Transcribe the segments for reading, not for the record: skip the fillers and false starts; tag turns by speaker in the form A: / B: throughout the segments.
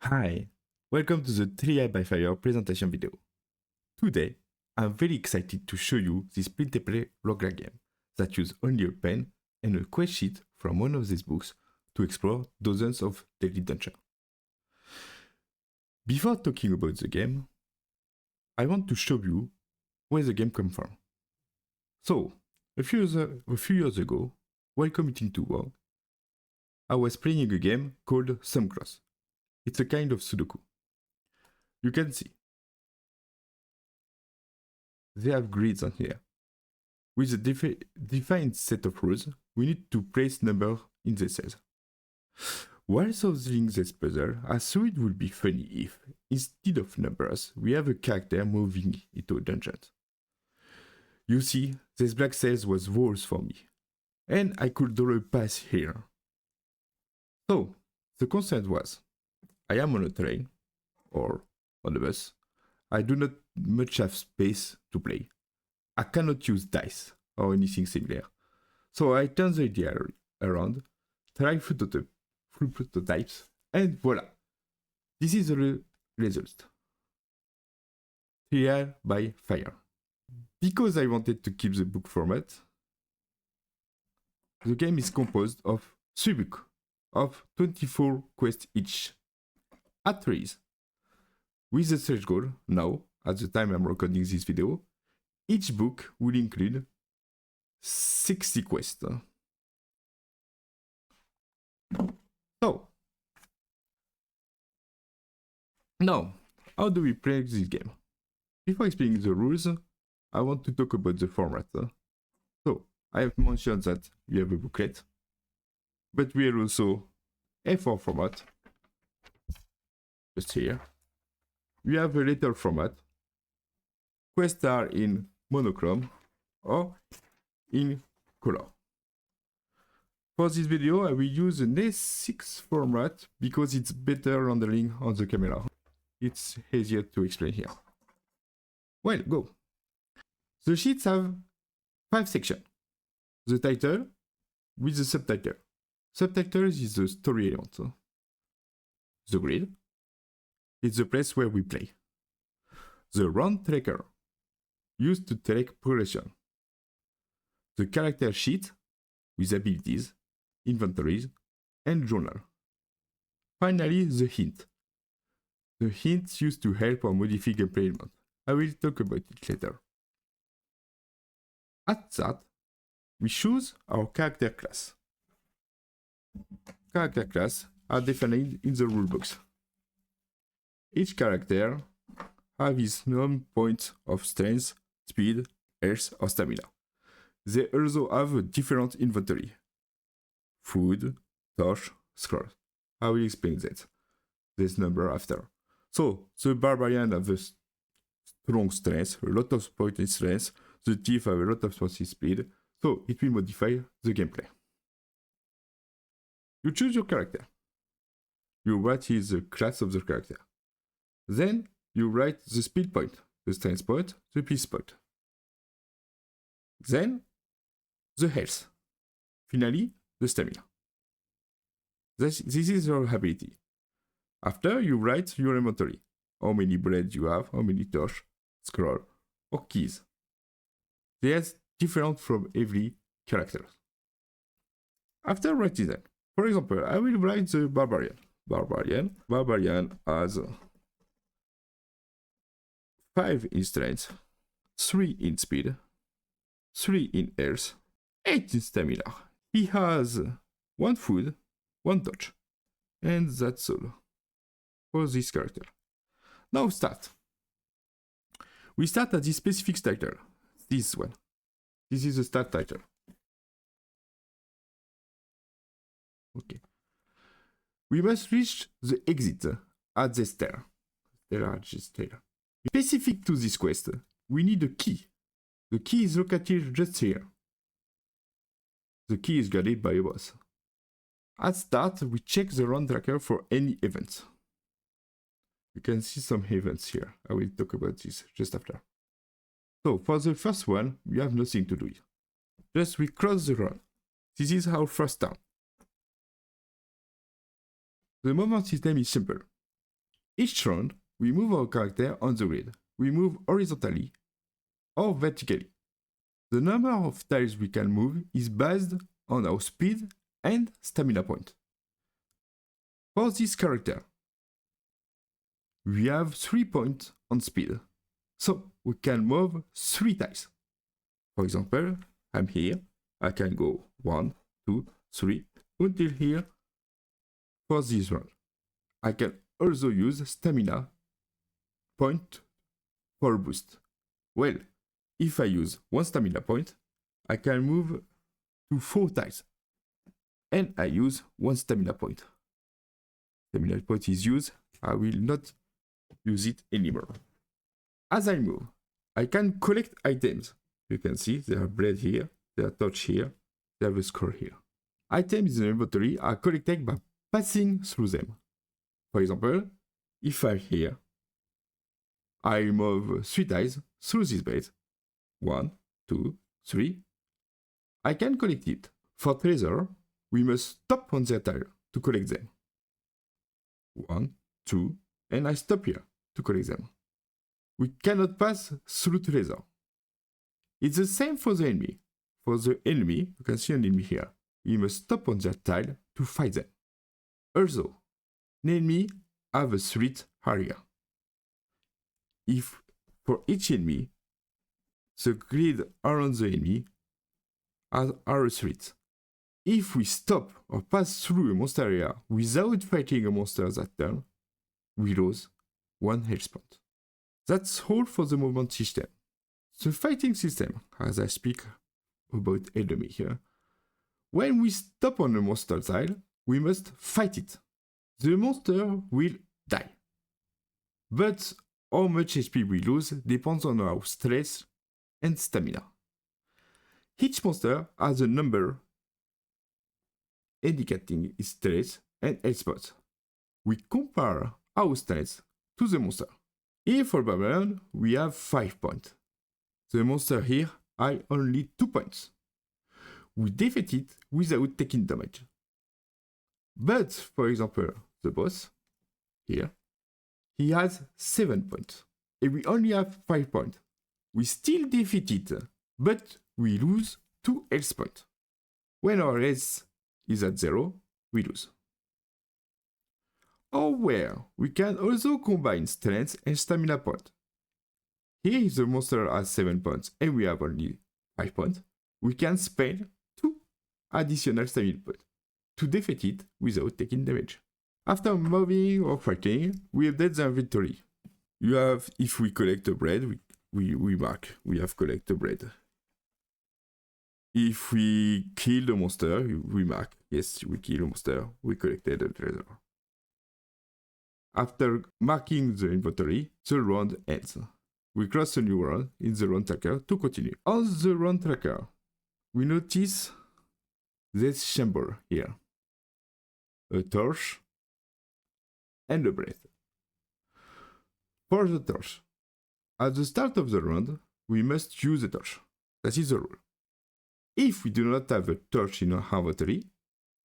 A: Hi, welcome to the Trial by Fire presentation video. Today, I'm very excited to show you this print-and-play roguelike game that uses only a pen and a quest sheet from one of these books to explore dozens of daily dungeons. Before talking about the game, I want to show you where the game comes from. So, a few years ago, while commuting to work, I was playing a game called Sum Cross. It's a kind of Sudoku. You can see they have grids on here. With a defined set of rules, we need to place numbers in the cells. While solving this puzzle, I thought it would be funny if, instead of numbers, we have a character moving into a dungeon. You see, this black cells was walls for me, and I could draw a path here. So, the concept was, I am on a train, or on a bus. I do not much have space to play. I cannot use dice or anything similar. So I turn the idea around, try through prototypes, and voila. This is the result. Trial by Fire. Because I wanted to keep the book format, the game is composed of 3 books of 24 quests each. At 3. With the stretch goal, now, at the time I'm recording this video, each book will include 60 quests. So, now, how do we play this game? Before explaining the rules, I want to talk about the format. So, I have mentioned that we have a booklet, but we have also A4 format, just here. We have a letter format. Quests are in monochrome or in color. For this video, I will use an A6 format because it's better rendering on the camera. It's easier to explain here. Well, go. The sheets have 5 sections. The title with the subtitle. Subtitles is the story element. The grid. It's the place where we play. The round tracker, used to track progression. The character sheet, with abilities, inventories, and journal. Finally, the hint. The hints used to help or modify gameplay element. I will talk about it later. At that, we choose our character class. Character class are defined in the rulebooks. Each character has his known points of strength, speed, health, or stamina. They also have a different inventory. Food, torch, scroll. I will explain that. This number after. So, the barbarian have a strong strength, a lot of points in strength. The thief have a lot of points in speed. So, it will modify the gameplay. You choose your character. You write the class of the character. Then you write the speed point, the strength point, the peace point. Then the health. Finally, the stamina. This is your ability. After, you write your inventory. How many bullets you have, how many torch, scroll, or keys. They are different from every character. After writing that, for example, I will write the barbarian. Barbarian has 5 in strength, 3 in speed, 3 in health, 8 in stamina. He has 1 food, 1 touch. And that's all for this character. Now start. We start at this specific title. This one. This is the start title. Okay. We must reach the exit at the stair. Specific to this quest, we need a key. The key is located just here. The key is guarded by a boss. At start, we check the round tracker for any events. You can see some events here. I will talk about this just after. So, for the first one, we have nothing to do here. Just we cross the road. This is our first town. The movement system is simple. Each round, we move our character on the grid. We move horizontally or vertically. The number of tiles we can move is based on our speed and stamina point. For this character, we have 3 points on speed, so we can move 3 tiles. For example, I'm here, I can go 1, 2, 3, until here for this round. I can also use stamina point for a boost. Well, if I use 1 stamina point, I can move to 4 tiles. And I use 1 stamina point. Stamina point is used, I will not use it anymore. As I move, I can collect items. You can see there are bread here, there are torch here, there are a scroll here. Items in the inventory are collected by passing through them. For example, if I'm here, I move 3 tiles through this bed. 1, 2, 3. I can collect it. For treasure, we must stop on the tile to collect them. 1, 2, and I stop here to collect them. We cannot pass through treasure. It's the same for the enemy. For the enemy, you can see an enemy here. We must stop on their tile to fight them. Also, an enemy have a threat area. If for each enemy, the grid around the enemy are a threat. If we stop or pass through a monster area without fighting a monster that turn, we lose 1 health point. That's all for the movement system. The fighting system, as I speak about enemy here, when we stop on a monster tile, we must fight it. The monster will die. But how much HP we lose depends on our stress and stamina. Each monster has a number indicating its stress and health spots. We compare our stats to the monster. Here for Barbarian, we have 5 points. The monster here has only 2 points. We defeat it without taking damage. But, for example, the boss, here, he has 7 points. And we only have 5 points. We still defeat it, but we lose 2 health points. When our health is at 0, we lose. Or where we can also combine strength and stamina points. Here if the monster has 7 points and we have only 5 points, we can spend 2 additional stamina points to defeat it without taking damage. After moving or fighting, we update the inventory. You have, if we collect a bread, we mark, we have collected bread. If we kill the monster, we mark, yes, we kill the monster, we collected a treasure. After marking the inventory, the round ends. We cross a new round in the round tracker to continue. On the round tracker, we notice this chamber here. A torch and a bread. For the torch, at the start of the round, we must use a torch. That is the rule. If we do not have a torch in our inventory,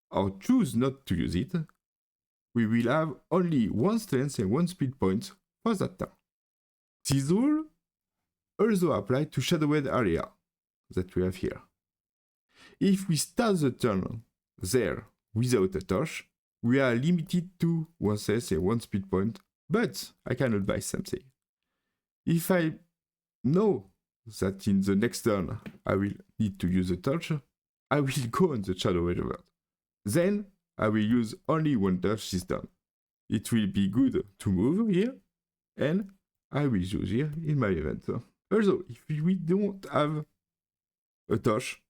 A: or choose not to use it, we will have only 1 strength and 1 speed point for that turn. This rule also applies to shadowed area that we have here. If we start the turn there without a torch, we are limited to 1 strength and 1 speed point, but I can advise something. If I know that in the next turn I will need to use a torch, I will go on the shadowed world. Then I will use only 1 torch this turn. It will be good to move here, and I will use here in my event. Also, if we don't have a torch,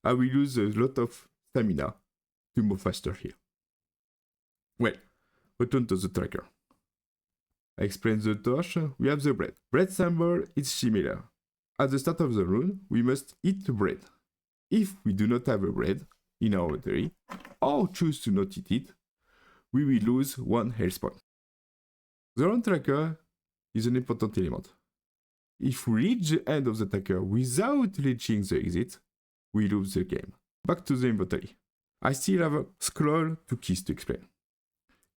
A: I will use a lot of stamina to move faster here. Well, return to the tracker. I explain the torch, we have the bread. Bread symbol is similar. At the start of the round, we must eat the bread. If we do not have a bread in our inventory, or choose to not eat it, we will lose 1 health point. The round tracker is an important element. If we reach the end of the tracker without reaching the exit, we lose the game. Back to the inventory. I still have a scroll to keys to explain.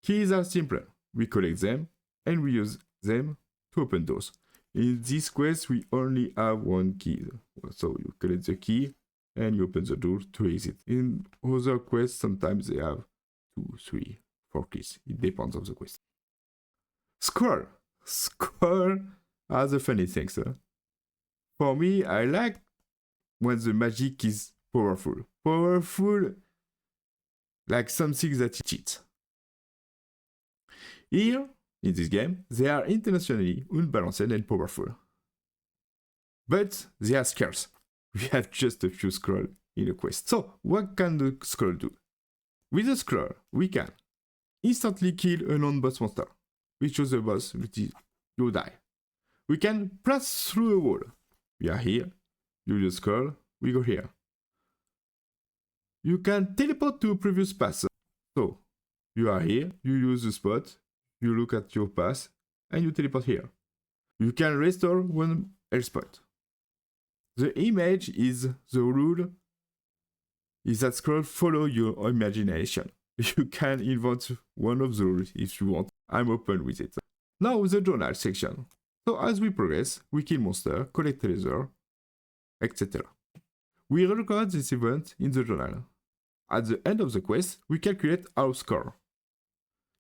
A: Keys are simple. We collect them and we use them to open doors. In this quest, we only have one key. So you collect the key and you open the door to exit. In other quests, sometimes they have 2, 3, 4 keys. It depends on the quest. Scroll. Scroll has a funny thing, sir. For me, I like when the magic is powerful. Powerful, like something that cheats. Here, in this game, they are internationally unbalanced and powerful. But they are scarce. We have just a few scrolls in a quest. So, what can the scroll do? With a scroll, we can instantly kill a non-boss monster, which is the boss, which is you die. We can pass through a wall. We are here, you use scroll, we go here. You can teleport to a previous path. So, you are here, you use the spot, you look at your path, and you teleport here. You can restore one health spot. The image is the rule is that scroll follow your imagination. You can invent one of the rules if you want. I'm open with it. Now the journal section. So as we progress, we kill monster, collect treasure, etc. We record this event in the journal. At the end of the quest, we calculate our score.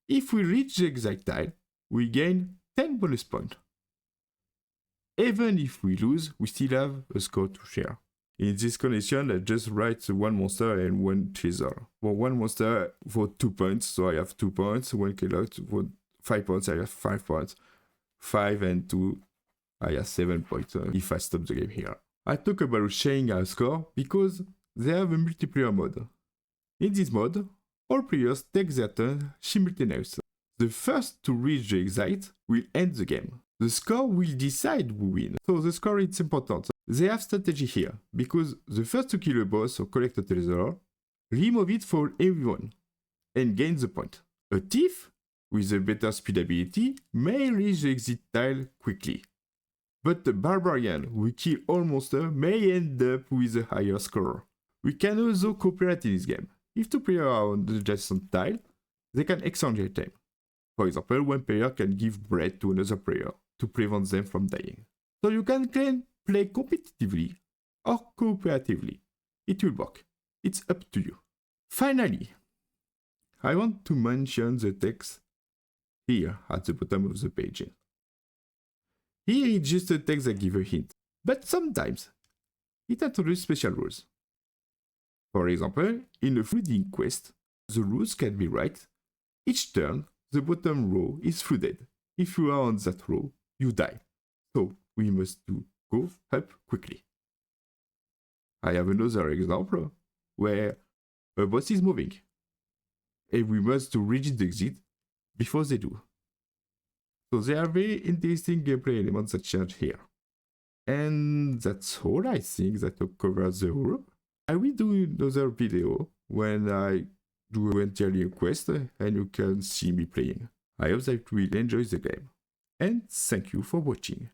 A: If we reach the exact tile, we gain 10 bonus points. Even if we lose, we still have a score to share. In this condition, I just write one monster and one treasure. For one monster, for 2 points, so I have 2 points. One killer for 5 points, I have 5 points. 5 and 2, I have 7 points if I stop the game here. I talk about sharing our score because they have a multiplayer mode. In this mode, all players take their turn simultaneously. The first to reach the exit will end the game. The score will decide who wins. So the score is important. They have strategy here, because the first to kill a boss or collect a treasure, remove it for everyone, and gain the point. A thief, with a better speed ability, may reach the exit tile quickly. But the barbarian who kill all monsters may end up with a higher score. We can also cooperate in this game. If two players are on the adjacent tile, they can exchange items. For example, one player can give bread to another player to prevent them from dying. So you can play competitively or cooperatively. It will work. It's up to you. Finally, I want to mention the text here at the bottom of the page. Here it's just a text that gives a hint, but sometimes it introduces special rules. For example, in a flooding quest, the rules can be right. Each turn, the bottom row is flooded. If you are on that row, you die. So we must go up quickly. I have another example where a boss is moving, and we must reach the exit before they do. So there are very interesting gameplay elements that change here. And that's all I think that covers the Europe. I will do another video when I do entirely a quest and you can see me playing. I hope that you will enjoy the game. And thank you for watching.